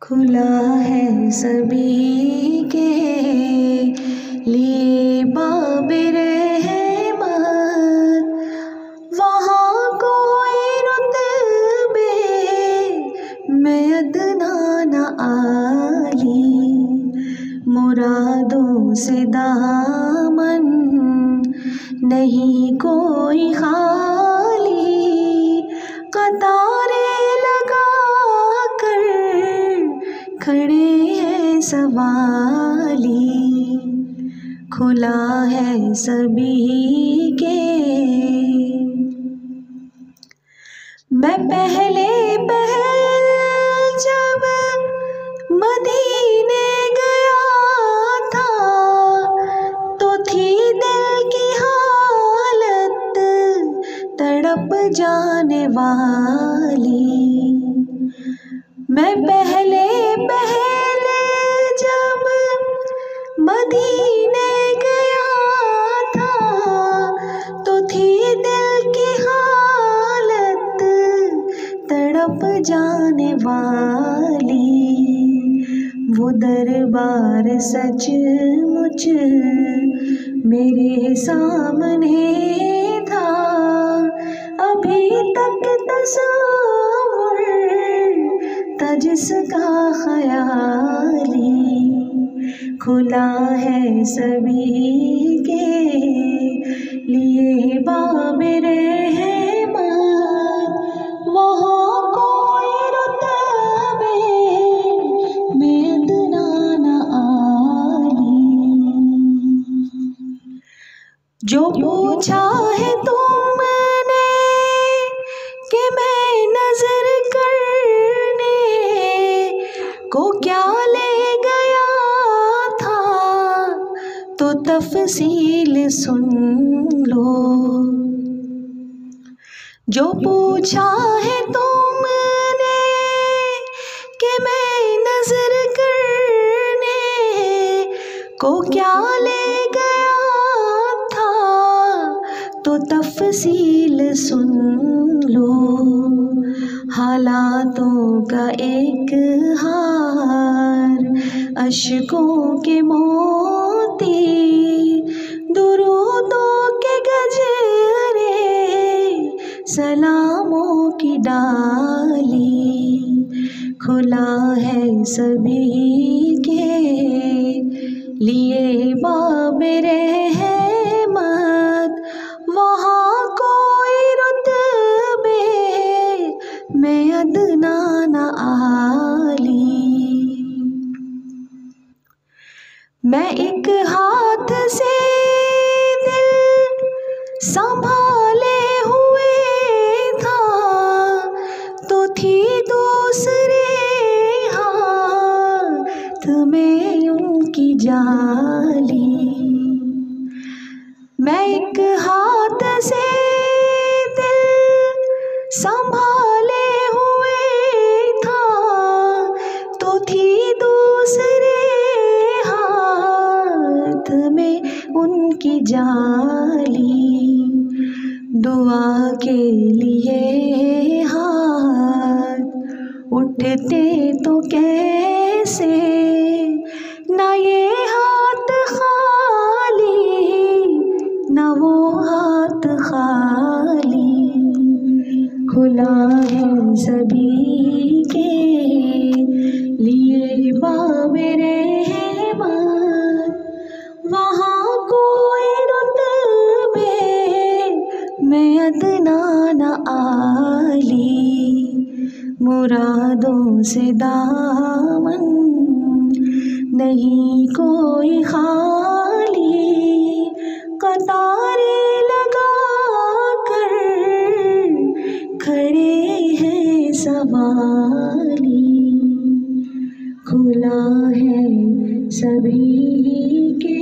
खुला है सभी के लिए बाबे रहमत, वहाँ कोई रुतबे में अदना न आली, मुरादों से दामन नहीं कोई खाली, कतारे लगा कर खड़े हैं सवाली, खुला है सभी के। मैं पहले जब मदीने गया था तो थी दिल की हालत तड़प जाने वाली। मैं पहले जब मदीने गया था तो थी दिल की हालत तड़प जाने वाली, वो दरबार सचमुच मेरे सामने था, अभी तक तस्वुर था जिसका ख़याली, खुला है सभी के लिए बाबे रहमत, वहाँ कोई रुतबे में अदना न आली। जो पूछा है तुमने कि मैं नजर करने को क्या ले गया था तो तफसील सुन लो। जो पूछा है तुमने कि मैं नजर करने को क्या ले गया था तो तफसील सुन लो। हालातों का एक हार अश्कों के मोती, दुरूदों के गजरे सलामों की डाली, खुला है सभी के लिए बाबे रहमत, वहाँ कोई रुतबे में अदना न आली। मैं एक हाथ से दिल संभाले हुए था तो थी दूसरे हाथ में उनकी जाली। मैं एक हाथ से दिल संभाले हुए था तो थी दूसरे हाथ में उनकी जाली। दुआ के लिए हाथ उठते तो कैसे, ना ये हाथ खाली ना वो हाथ खाली, खुला है सभी के लिए बाबे रहमत, वहाँ कोई रुतबे में अदना न आली, मुरादों से दामन नहीं कोई खाली, कतारे लगा कर खड़े हैं सवाली, खुला है सभी के